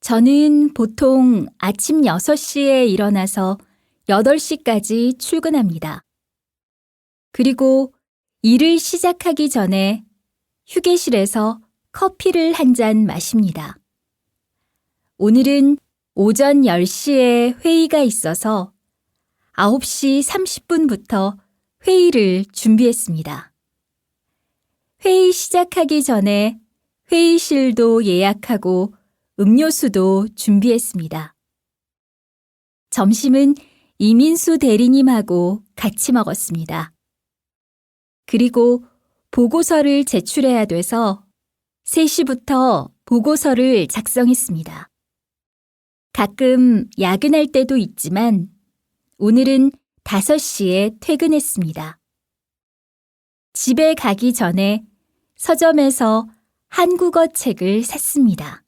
저는 보통 아침 6시에 일어나서 8시까지 출근합니다. 그리고 일을 시작하기 전에 휴게실에서 커피를 한 잔 마십니다. 오늘은 오전 10시에 회의가 있어서 9시 30분부터 회의를 준비했습니다. 회의 시작하기 전에 회의실도 예약하고 음료수도 준비했습니다. 점심은 이민수 대리님하고 같이 먹었습니다. 그리고 보고서를 제출해야 돼서 3시부터 보고서를 작성했습니다. 가끔 야근할 때도 있지만 오늘은 5시에 퇴근했습니다. 집에 가기 전에 서점에서 한국어 책을 샀습니다.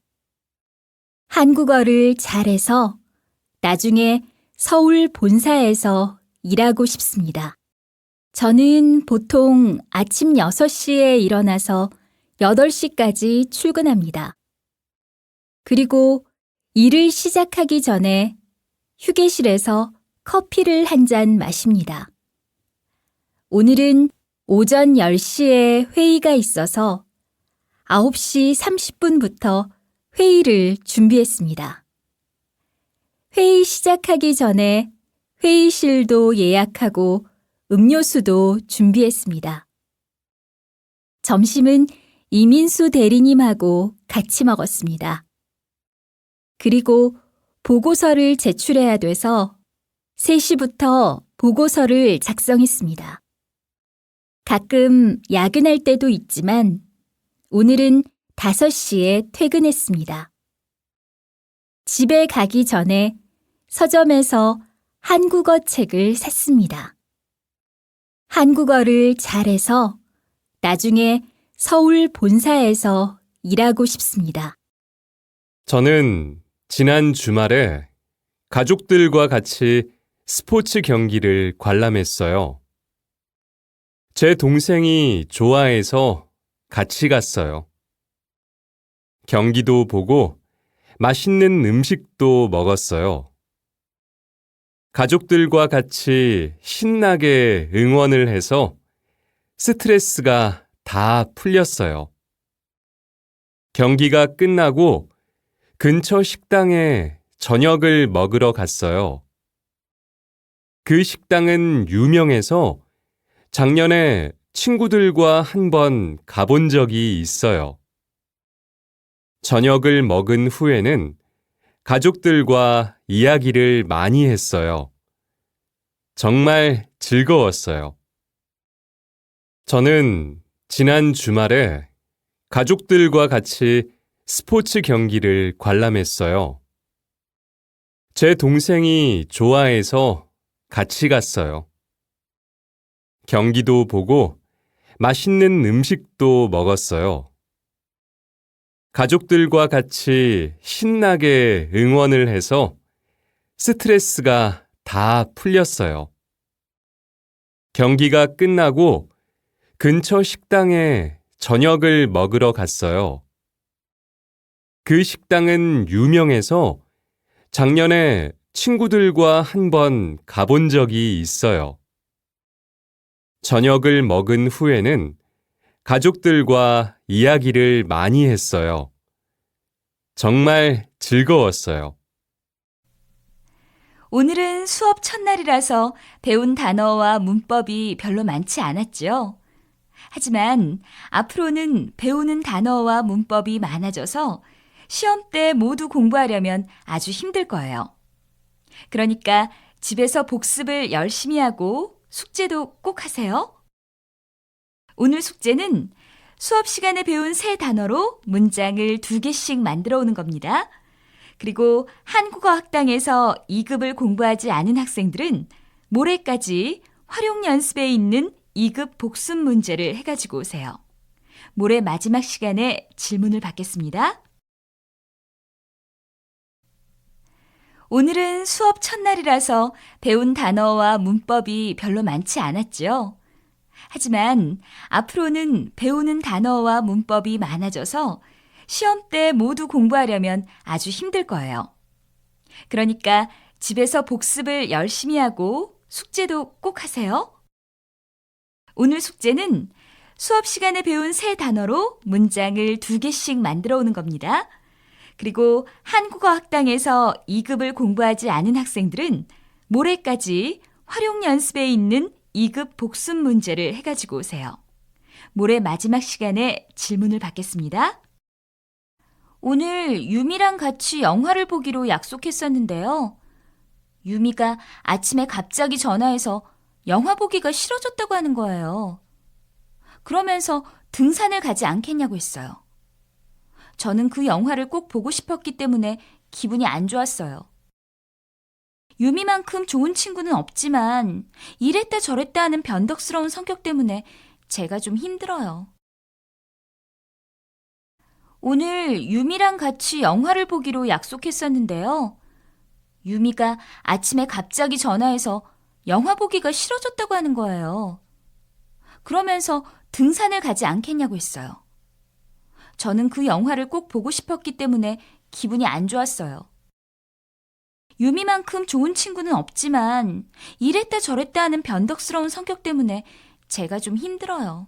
한국어를 잘해서 나중에 서울 본사에서 일하고 싶습니다. 저는 보통 아침 6시에 일어나서 8시까지 출근합니다. 그리고 일을 시작하기 전에 휴게실에서 커피를 한 잔 마십니다. 오늘은 오전 10시에 회의가 있어서 9시 30분부터 회의를 준비했습니다. 회의 시작하기 전에 회의실도 예약하고 음료수도 준비했습니다. 점심은 이민수 대리님하고 같이 먹었습니다. 그리고 보고서를 제출해야 돼서 3시부터 보고서를 작성했습니다. 가끔 야근할 때도 있지만 오늘은 5시에 퇴근했습니다. 집에 가기 전에 서점에서 한국어 책을 샀습니다. 한국어를 잘해서 나중에 서울 본사에서 일하고 싶습니다. 저는 지난 주말에 가족들과 같이 스포츠 경기를 관람했어요. 제 동생이 좋아해서 같이 갔어요. 경기도 보고 맛있는 음식도 먹었어요. 가족들과 같이 신나게 응원을 해서 스트레스가 다 풀렸어요. 경기가 끝나고 근처 식당에 저녁을 먹으러 갔어요. 그 식당은 유명해서 작년에 친구들과 한번 가본 적이 있어요. 저녁을 먹은 후에는 가족들과 이야기를 많이 했어요. 정말 즐거웠어요. 저는 지난 주말에 가족들과 같이 스포츠 경기를 관람했어요. 제 동생이 좋아해서 같이 갔어요. 경기도 보고 맛있는 음식도 먹었어요. 가족들과 같이 신나게 응원을 해서 스트레스가 다 풀렸어요. 경기가 끝나고 근처 식당에 저녁을 먹으러 갔어요. 그 식당은 유명해서 작년에 친구들과 한번 가본 적이 있어요. 저녁을 먹은 후에는 가족들과 이야기를 많이 했어요. 정말 즐거웠어요. 오늘은 수업 첫날이라서 배운 단어와 문법이 별로 많지 않았죠. 하지만 앞으로는 배우는 단어와 문법이 많아져서 시험 때 모두 공부하려면 아주 힘들 거예요. 그러니까 집에서 복습을 열심히 하고 숙제도 꼭 하세요. 오늘 숙제는 수업 시간에 배운 새 단어로 문장을 2개씩 만들어 오는 겁니다. 그리고 한국어 학당에서 2급을 공부하지 않은 학생들은 모레까지 활용 연습에 있는 2급 복습 문제를 해가지고 오세요. 모레 마지막 시간에 질문을 받겠습니다. 오늘은 수업 첫날이라서 배운 단어와 문법이 별로 많지 않았죠. 하지만 앞으로는 배우는 단어와 문법이 많아져서 시험 때 모두 공부하려면 아주 힘들 거예요. 그러니까 집에서 복습을 열심히 하고 숙제도 꼭 하세요. 오늘 숙제는 수업 시간에 배운 새 단어로 문장을 2개씩 만들어 오는 겁니다. 그리고 한국어 학당에서 2급을 공부하지 않은 학생들은 모레까지 활용 연습에 있는 2급 복습 문제를 해가지고 오세요. 모레 마지막 시간에 질문을 받겠습니다. 오늘 유미랑 같이 영화를 보기로 약속했었는데요. 유미가 아침에 갑자기 전화해서 영화 보기가 싫어졌다고 하는 거예요. 그러면서 등산을 가지 않겠냐고 했어요. 저는 그 영화를 꼭 보고 싶었기 때문에 기분이 안 좋았어요. 유미만큼 좋은 친구는 없지만 이랬다 저랬다 하는 변덕스러운 성격 때문에 제가 좀 힘들어요. 오늘 유미랑 같이 영화를 보기로 약속했었는데요. 유미가 아침에 갑자기 전화해서 영화 보기가 싫어졌다고 하는 거예요. 그러면서 등산을 가지 않겠냐고 했어요. 저는 그 영화를 꼭 보고 싶었기 때문에 기분이 안 좋았어요. 유미만큼 좋은 친구는 없지만 이랬다 저랬다 하는 변덕스러운 성격 때문에 제가 좀 힘들어요.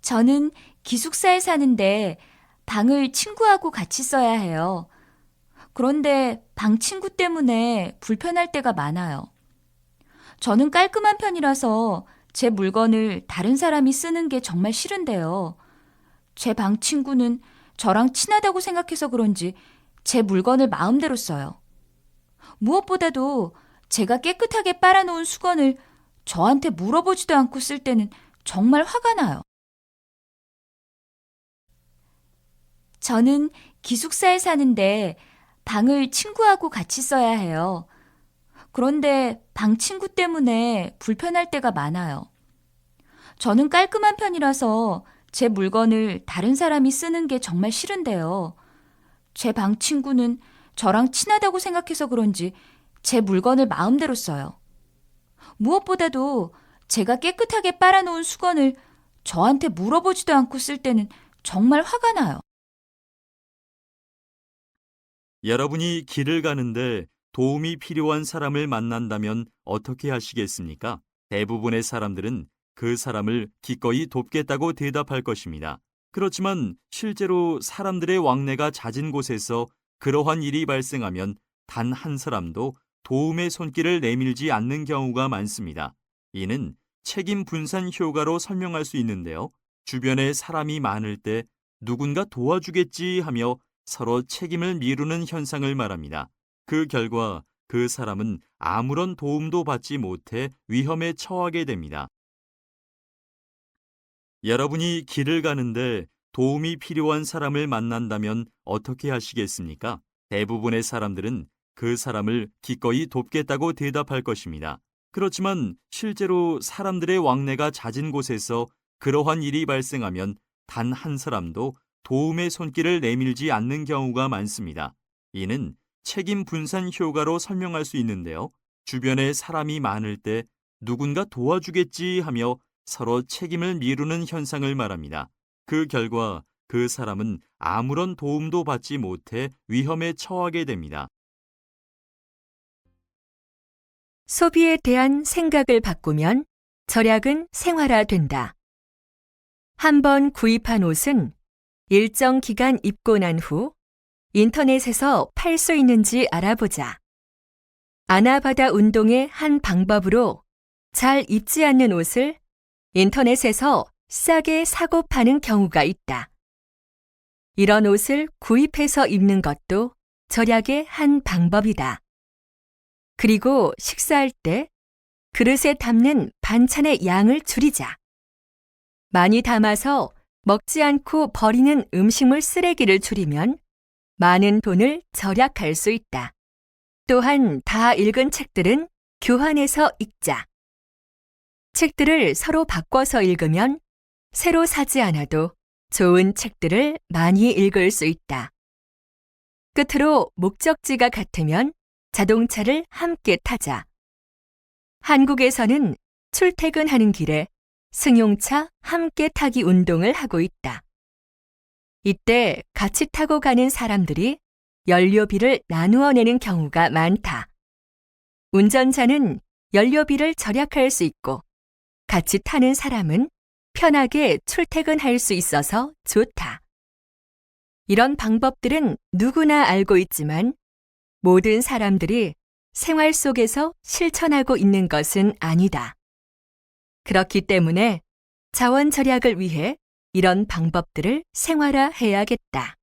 저는 기숙사에 사는데 방을 친구하고 같이 써야 해요. 그런데 방 친구 때문에 불편할 때가 많아요. 저는 깔끔한 편이라서 제 물건을 다른 사람이 쓰는 게 정말 싫은데요. 제 방 친구는 저랑 친하다고 생각해서 그런지 제 물건을 마음대로 써요. 무엇보다도 제가 깨끗하게 빨아놓은 수건을 저한테 물어보지도 않고 쓸 때는 정말 화가 나요. 저는 기숙사에 사는데 방을 친구하고 같이 써야 해요. 그런데 방 친구 때문에 불편할 때가 많아요. 저는 깔끔한 편이라서 제 물건을 다른 사람이 쓰는 게 정말 싫은데요. 제 방 친구는 저랑 친하다고 생각해서 그런지 제 물건을 마음대로 써요. 무엇보다도 제가 깨끗하게 빨아놓은 수건을 저한테 물어보지도 않고 쓸 때는 정말 화가 나요. 여러분이 길을 가는데 도움이 필요한 사람을 만난다면 어떻게 하시겠습니까? 대부분의 사람들은 그 사람을 기꺼이 돕겠다고 대답할 것입니다. 그렇지만 실제로 사람들의 왕래가 잦은 곳에서 그러한 일이 발생하면 단 한 사람도 도움의 손길을 내밀지 않는 경우가 많습니다. 이는 책임 분산 효과로 설명할 수 있는데요. 주변에 사람이 많을 때 누군가 도와주겠지 하며 서로 책임을 미루는 현상을 말합니다. 그 결과 그 사람은 아무런 도움도 받지 못해 위험에 처하게 됩니다. 여러분이 길을 가는데 도움이 필요한 사람을 만난다면 어떻게 하시겠습니까? 대부분의 사람들은 그 사람을 기꺼이 돕겠다고 대답할 것입니다. 그렇지만 실제로 사람들의 왕래가 잦은 곳에서 그러한 일이 발생하면 단 한 사람도 도움의 손길을 내밀지 않는 경우가 많습니다. 이는 책임 분산 효과로 설명할 수 있는데요. 주변에 사람이 많을 때 누군가 도와주겠지 하며 서로 책임을 미루는 현상을 말합니다. 그 결과 그 사람은 아무런 도움도 받지 못해 위험에 처하게 됩니다. 소비에 대한 생각을 바꾸면 절약은 생활화된다. 한번 구입한 옷은 일정 기간 입고 난 후 인터넷에서 팔 수 있는지 알아보자. 아나바다 운동의 한 방법으로 잘 입지 않는 옷을 인터넷에서 싸게 사고 파는 경우가 있다. 이런 옷을 구입해서 입는 것도 절약의 한 방법이다. 그리고 식사할 때 그릇에 담는 반찬의 양을 줄이자. 많이 담아서 먹지 않고 버리는 음식물 쓰레기를 줄이면 많은 돈을 절약할 수 있다. 또한 다 읽은 책들은 교환해서 읽자. 책들을 서로 바꿔서 읽으면 새로 사지 않아도 좋은 책들을 많이 읽을 수 있다. 끝으로 목적지가 같으면 자동차를 함께 타자. 한국에서는 출퇴근하는 길에 승용차 함께 타기 운동을 하고 있다. 이때 같이 타고 가는 사람들이 연료비를 나누어 내는 경우가 많다. 운전자는 연료비를 절약할 수 있고 같이 타는 사람은 편하게 출퇴근할 수 있어서 좋다. 이런 방법들은 누구나 알고 있지만 모든 사람들이 생활 속에서 실천하고 있는 것은 아니다. 그렇기 때문에 자원 절약을 위해 이런 방법들을 생활화해야겠다.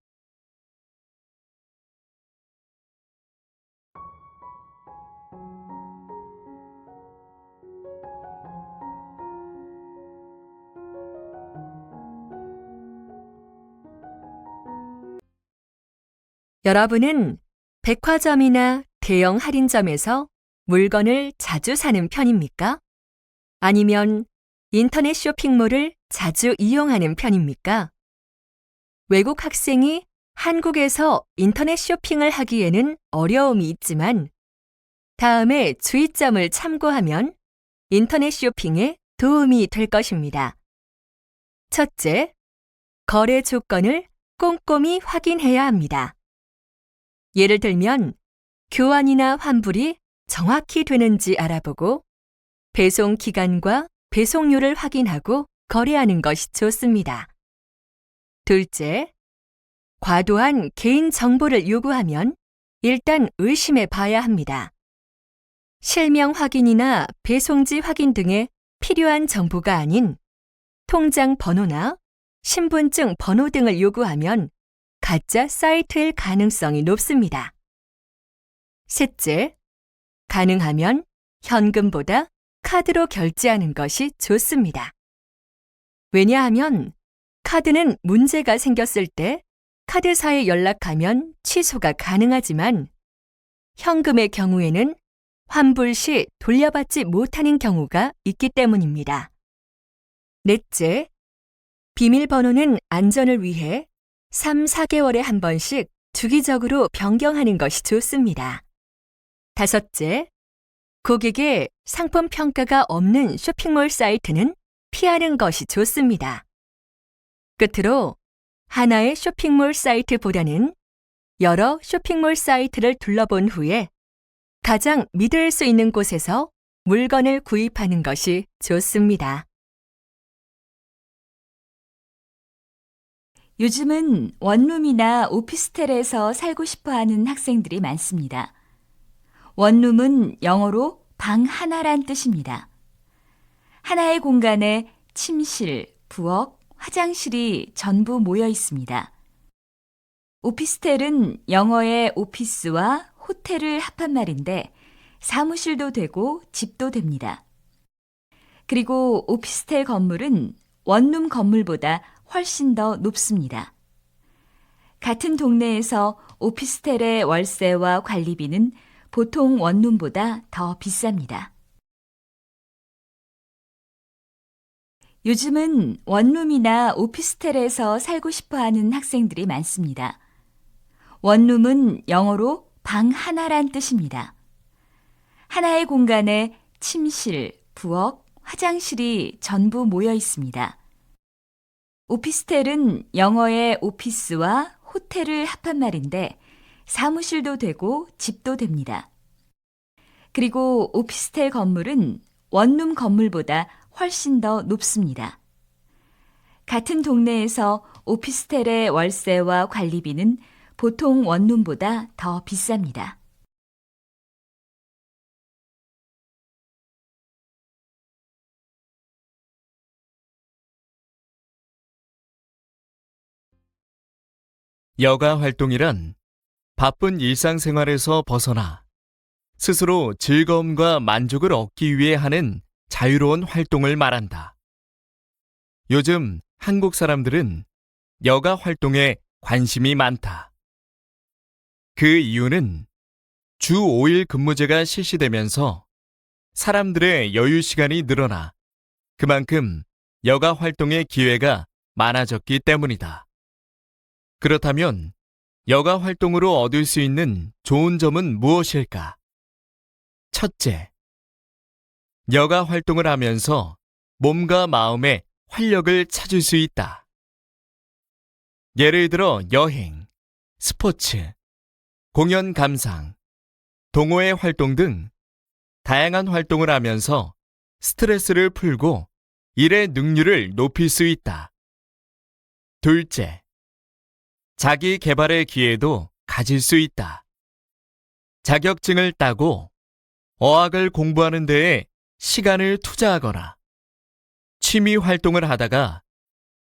여러분은 백화점이나 대형 할인점에서 물건을 자주 사는 편입니까? 아니면 인터넷 쇼핑몰을 자주 이용하는 편입니까? 외국 학생이 한국에서 인터넷 쇼핑을 하기에는 어려움이 있지만 다음에 주의점을 참고하면 인터넷 쇼핑에 도움이 될 것입니다. 첫째, 거래 조건을 꼼꼼히 확인해야 합니다. 예를 들면 교환이나 환불이 정확히 되는지 알아보고 배송 기간과 배송료를 확인하고 거래하는 것이 좋습니다. 둘째, 과도한 개인 정보를 요구하면 일단 의심해 봐야 합니다. 실명 확인이나 배송지 확인 등의 필요한 정보가 아닌 통장 번호나 신분증 번호 등을 요구하면 가짜 사이트일 가능성이 높습니다. 셋째, 가능하면 현금보다 카드로 결제하는 것이 좋습니다. 왜냐하면 카드는 문제가 생겼을 때 카드사에 연락하면 취소가 가능하지만 현금의 경우에는 환불 시 돌려받지 못하는 경우가 있기 때문입니다. 넷째, 비밀번호는 안전을 위해 3, 4개월에 한 번씩 주기적으로 변경하는 것이 좋습니다. 다섯째, 고객의 상품 평가가 없는 쇼핑몰 사이트는 피하는 것이 좋습니다. 끝으로 하나의 쇼핑몰 사이트보다는 여러 쇼핑몰 사이트를 둘러본 후에 가장 믿을 수 있는 곳에서 물건을 구입하는 것이 좋습니다. 요즘은 원룸이나 오피스텔에서 살고 싶어 하는 학생들이 많습니다. 원룸은 영어로 방 하나란 뜻입니다. 하나의 공간에 침실, 부엌, 화장실이 전부 모여 있습니다. 오피스텔은 영어의 오피스와 호텔을 합한 말인데 사무실도 되고 집도 됩니다. 그리고 오피스텔 건물은 원룸 건물보다 훨씬 더 높습니다. 같은 동네에서 오피스텔의 월세와 관리비는 보통 원룸보다 더 비쌉니다. 요즘은 원룸이나 오피스텔에서 살고 싶어 하는 학생들이 많습니다. 원룸은 영어로 방 하나란 뜻입니다. 하나의 공간에 침실, 부엌, 화장실이 전부 모여 있습니다. 오피스텔은 영어의 오피스와 호텔을 합한 말인데 사무실도 되고 집도 됩니다. 그리고 오피스텔 건물은 원룸 건물보다 훨씬 더 높습니다. 같은 동네에서 오피스텔의 월세와 관리비는 보통 원룸보다 더 비쌉니다. 여가 활동이란 바쁜 일상생활에서 벗어나 스스로 즐거움과 만족을 얻기 위해 하는 자유로운 활동을 말한다. 요즘 한국 사람들은 여가 활동에 관심이 많다. 그 이유는 주 5일 근무제가 실시되면서 사람들의 여유 시간이 늘어나 그만큼 여가 활동의 기회가 많아졌기 때문이다. 그렇다면 여가 활동으로 얻을 수 있는 좋은 점은 무엇일까? 첫째, 여가 활동을 하면서 몸과 마음의 활력을 찾을 수 있다. 예를 들어 여행, 스포츠, 공연 감상, 동호회 활동 등 다양한 활동을 하면서 스트레스를 풀고 일의 능률을 높일 수 있다. 둘째, 자기 개발의 기회도 가질 수 있다. 자격증을 따고 어학을 공부하는 데에 시간을 투자하거나 취미 활동을 하다가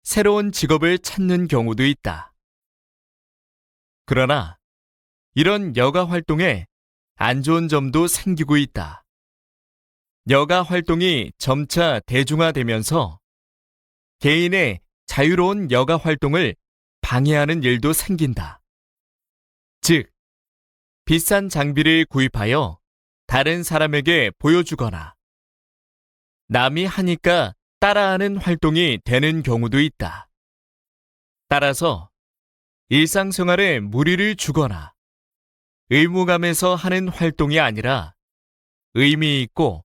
새로운 직업을 찾는 경우도 있다. 그러나 이런 여가 활동에 안 좋은 점도 생기고 있다. 여가 활동이 점차 대중화되면서 개인의 자유로운 여가 활동을 방해하는 일도 생긴다. 즉, 비싼 장비를 구입하여 다른 사람에게 보여주거나 남이 하니까 따라하는 활동이 되는 경우도 있다. 따라서 일상생활에 무리를 주거나 의무감에서 하는 활동이 아니라 의미 있고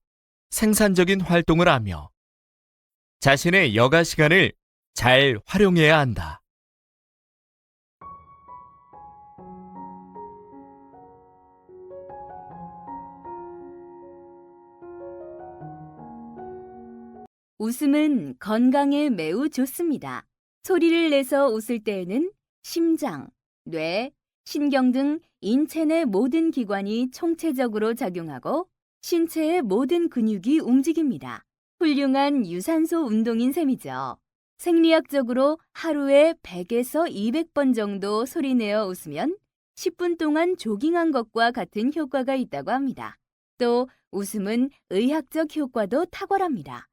생산적인 활동을 하며 자신의 여가 시간을 잘 활용해야 한다. 웃음은 건강에 매우 좋습니다. 소리를 내서 웃을 때에는 심장, 뇌, 신경 등 인체 내 모든 기관이 총체적으로 작용하고 신체의 모든 근육이 움직입니다. 훌륭한 유산소 운동인 셈이죠. 생리학적으로 하루에 100에서 200번 정도 소리내어 웃으면 10분 동안 조깅한 것과 같은 효과가 있다고 합니다. 또 웃음은 의학적 효과도 탁월합니다.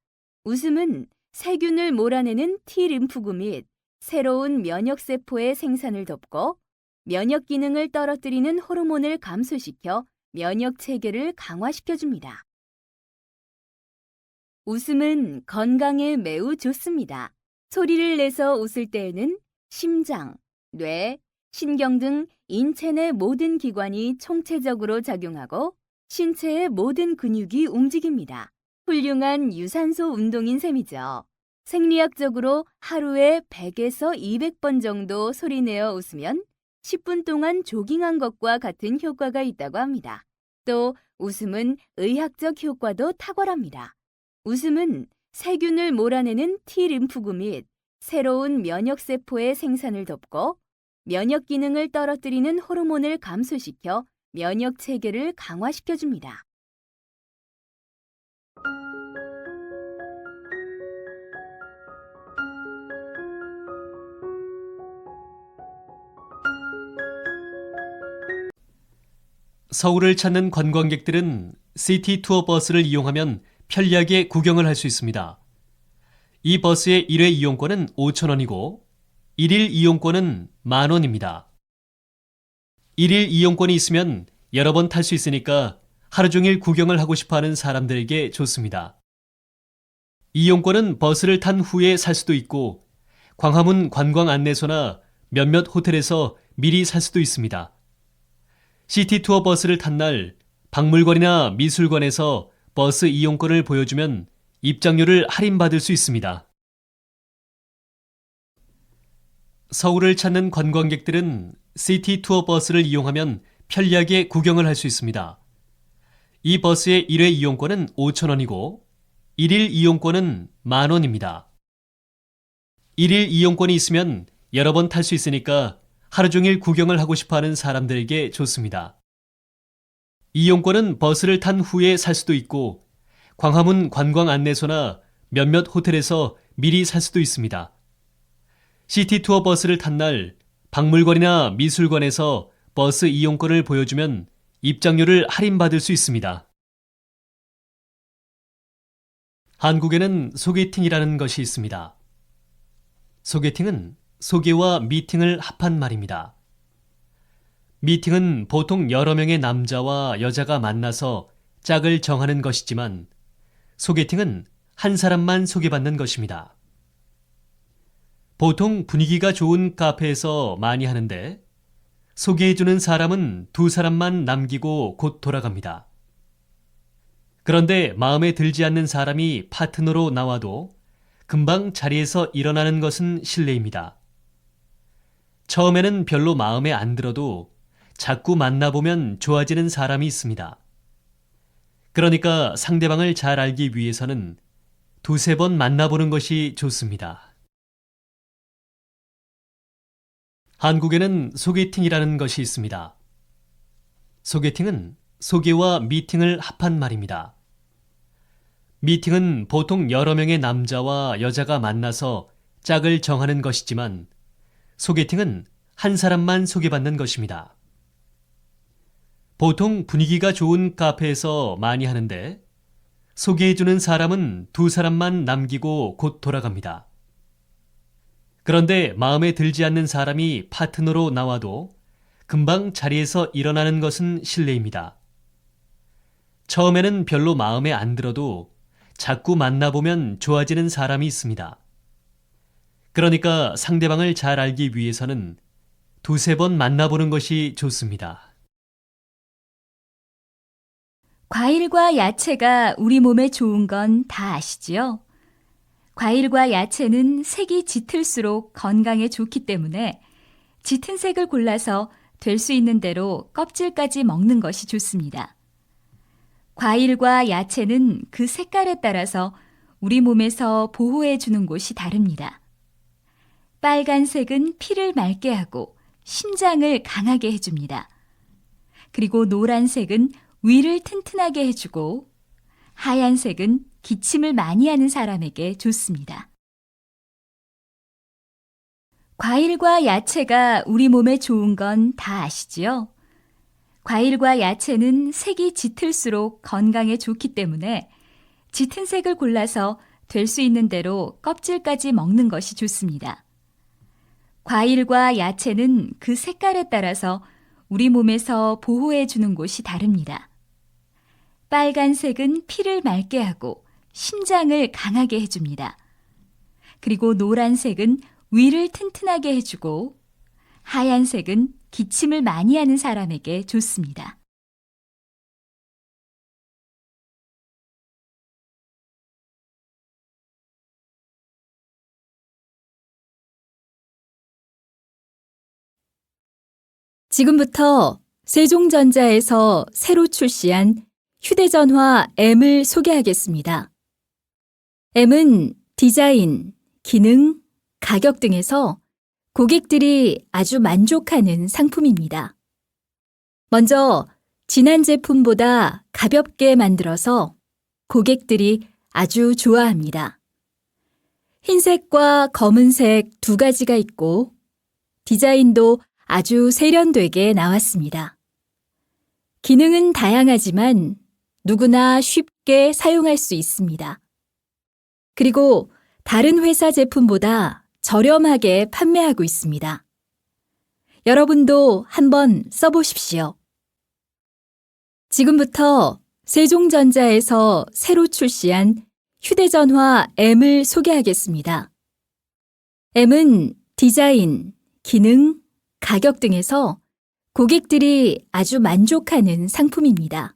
웃음은 세균을 몰아내는 T림프구 및 새로운 면역세포의 생산을 돕고 면역 기능을 떨어뜨리는 호르몬을 감소시켜 면역 체계를 강화시켜줍니다. 웃음은 건강에 매우 좋습니다. 소리를 내서 웃을 때에는 심장, 뇌, 신경 등 인체 내 모든 기관이 총체적으로 작용하고 신체의 모든 근육이 움직입니다. 훌륭한 유산소 운동인 셈이죠. 생리학적으로 하루에 100에서 200번 정도 소리내어 웃으면 10분 동안 조깅한 것과 같은 효과가 있다고 합니다. 또 웃음은 의학적 효과도 탁월합니다. 웃음은 세균을 몰아내는 T림프구 및 새로운 면역세포의 생산을 돕고 면역 기능을 떨어뜨리는 호르몬을 감소시켜 면역 체계를 강화시켜줍니다. 서울을 찾는 관광객들은 시티 투어 버스를 이용하면 편리하게 구경을 할 수 있습니다. 이 버스의 1회 이용권은 5,000원이고 1일 이용권은 10,000원입니다. 1일 이용권이 있으면 여러 번 탈 수 있으니까 하루 종일 구경을 하고 싶어하는 사람들에게 좋습니다. 이용권은 버스를 탄 후에 살 수도 있고 광화문 관광 안내소나 몇몇 호텔에서 미리 살 수도 있습니다. 시티 투어 버스를 탄 날 박물관이나 미술관에서 버스 이용권을 보여주면 입장료를 할인받을 수 있습니다. 서울을 찾는 관광객들은 시티 투어 버스를 이용하면 편리하게 구경을 할 수 있습니다. 이 버스의 1회 이용권은 5,000원이고 1일 이용권은 10,000원입니다. 1일 이용권이 있으면 여러 번 탈 수 있으니까 하루 종일 구경을 하고 싶어하는 사람들에게 좋습니다. 이용권은 버스를 탄 후에 살 수도 있고 광화문 관광 안내소나 몇몇 호텔에서 미리 살 수도 있습니다. 시티 투어 버스를 탄 날 박물관이나 미술관에서 버스 이용권을 보여주면 입장료를 할인받을 수 있습니다. 한국에는 소개팅이라는 것이 있습니다. 소개팅은 소개와 미팅을 합한 말입니다. 미팅은 보통 여러 명의 남자와 여자가 만나서 짝을 정하는 것이지만 소개팅은 한 사람만 소개받는 것입니다. 보통 분위기가 좋은 카페에서 많이 하는데 소개해주는 사람은 두 사람만 남기고 곧 돌아갑니다. 그런데 마음에 들지 않는 사람이 파트너로 나와도 금방 자리에서 일어나는 것은 실례입니다. 처음에는 별로 마음에 안 들어도 자꾸 만나보면 좋아지는 사람이 있습니다. 그러니까 상대방을 잘 알기 위해서는 두세 번 만나보는 것이 좋습니다. 한국에는 소개팅이라는 것이 있습니다. 소개팅은 소개와 미팅을 합한 말입니다. 미팅은 보통 여러 명의 남자와 여자가 만나서 짝을 정하는 것이지만 소개팅은 한 사람만 소개받는 것입니다. 보통 분위기가 좋은 카페에서 많이 하는데 소개해주는 사람은 두 사람만 남기고 곧 돌아갑니다. 그런데 마음에 들지 않는 사람이 파트너로 나와도 금방 자리에서 일어나는 것은 실례입니다. 처음에는 별로 마음에 안 들어도 자꾸 만나보면 좋아지는 사람이 있습니다. 그러니까 상대방을 잘 알기 위해서는 두세 번 만나보는 것이 좋습니다. 과일과 야채가 우리 몸에 좋은 건 다 아시지요? 과일과 야채는 색이 짙을수록 건강에 좋기 때문에 짙은 색을 골라서 될 수 있는 대로 껍질까지 먹는 것이 좋습니다. 과일과 야채는 그 색깔에 따라서 우리 몸에서 보호해 주는 곳이 다릅니다. 빨간색은 피를 맑게 하고 심장을 강하게 해줍니다. 그리고 노란색은 위를 튼튼하게 해주고 하얀색은 기침을 많이 하는 사람에게 좋습니다. 과일과 야채가 우리 몸에 좋은 건 다 아시지요? 과일과 야채는 색이 짙을수록 건강에 좋기 때문에 짙은 색을 골라서 될 수 있는 대로 껍질까지 먹는 것이 좋습니다. 과일과 야채는 그 색깔에 따라서 우리 몸에서 보호해 주는 곳이 다릅니다. 빨간색은 피를 맑게 하고 심장을 강하게 해줍니다. 그리고 노란색은 위를 튼튼하게 해주고 하얀색은 기침을 많이 하는 사람에게 좋습니다. 지금부터 세종전자에서 새로 출시한 휴대전화 M을 소개하겠습니다. M은 디자인, 기능, 가격 등에서 고객들이 아주 만족하는 상품입니다. 먼저 지난 제품보다 가볍게 만들어서 고객들이 아주 좋아합니다. 흰색과 검은색 두 가지가 있고 디자인도 아주 세련되게 나왔습니다. 기능은 다양하지만 누구나 쉽게 사용할 수 있습니다. 그리고 다른 회사 제품보다 저렴하게 판매하고 있습니다. 여러분도 한번 써보십시오. 지금부터 세종전자에서 새로 출시한 휴대전화 M을 소개하겠습니다. M은 디자인, 기능, 가격 등에서 고객들이 아주 만족하는 상품입니다.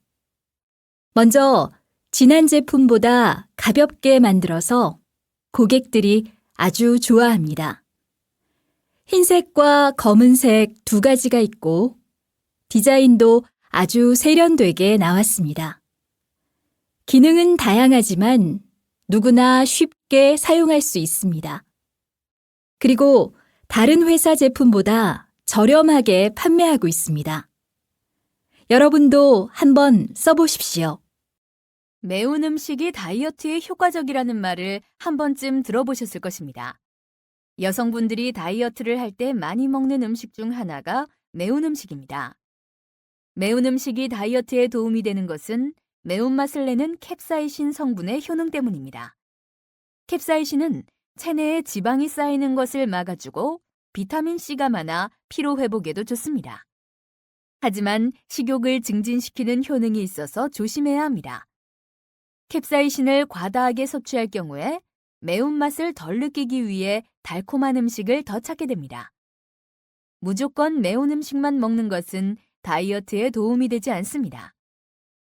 먼저 지난 제품보다 가볍게 만들어서 고객들이 아주 좋아합니다. 흰색과 검은색 두 가지가 있고 디자인도 아주 세련되게 나왔습니다. 기능은 다양하지만 누구나 쉽게 사용할 수 있습니다. 그리고 다른 회사 제품보다 저렴하게 판매하고 있습니다. 여러분도 한번 써보십시오. 매운 음식이 다이어트에 효과적이라는 말을 한 번쯤 들어보셨을 것입니다. 여성분들이 다이어트를 할 때 많이 먹는 음식 중 하나가 매운 음식입니다. 매운 음식이 다이어트에 도움이 되는 것은 매운맛을 내는 캡사이신 성분의 효능 때문입니다. 캡사이신은 체내에 지방이 쌓이는 것을 막아주고 비타민C가 많아 피로 회복에도 좋습니다. 하지만 식욕을 증진시키는 효능이 있어서 조심해야 합니다. 캡사이신을 과다하게 섭취할 경우에 매운맛을 덜 느끼기 위해 달콤한 음식을 더 찾게 됩니다. 무조건 매운 음식만 먹는 것은 다이어트에 도움이 되지 않습니다.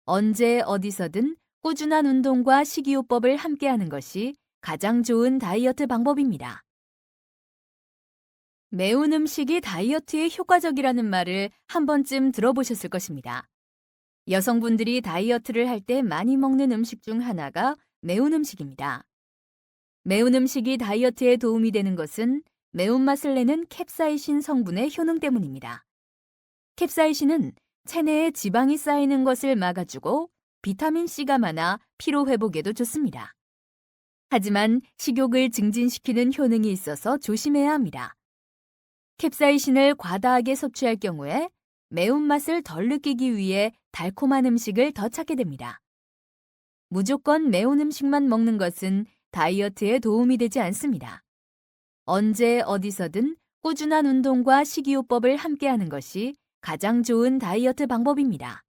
언제 어디서든 꾸준한 운동과 식이요법을 함께하는 것이 가장 좋은 다이어트 방법입니다. 매운 음식이 다이어트에 효과적이라는 말을 한 번쯤 들어보셨을 것입니다. 여성분들이 다이어트를 할 때 많이 먹는 음식 중 하나가 매운 음식입니다. 매운 음식이 다이어트에 도움이 되는 것은 매운맛을 내는 캡사이신 성분의 효능 때문입니다. 캡사이신은 체내에 지방이 쌓이는 것을 막아주고 비타민C가 많아 피로회복에도 좋습니다. 하지만 식욕을 증진시키는 효능이 있어서 조심해야 합니다. 캡사이신을 과다하게 섭취할 경우에 매운맛을 덜 느끼기 위해 달콤한 음식을 더 찾게 됩니다. 무조건 매운 음식만 먹는 것은 다이어트에 도움이 되지 않습니다. 언제 어디서든 꾸준한 운동과 식이요법을 함께하는 것이 가장 좋은 다이어트 방법입니다.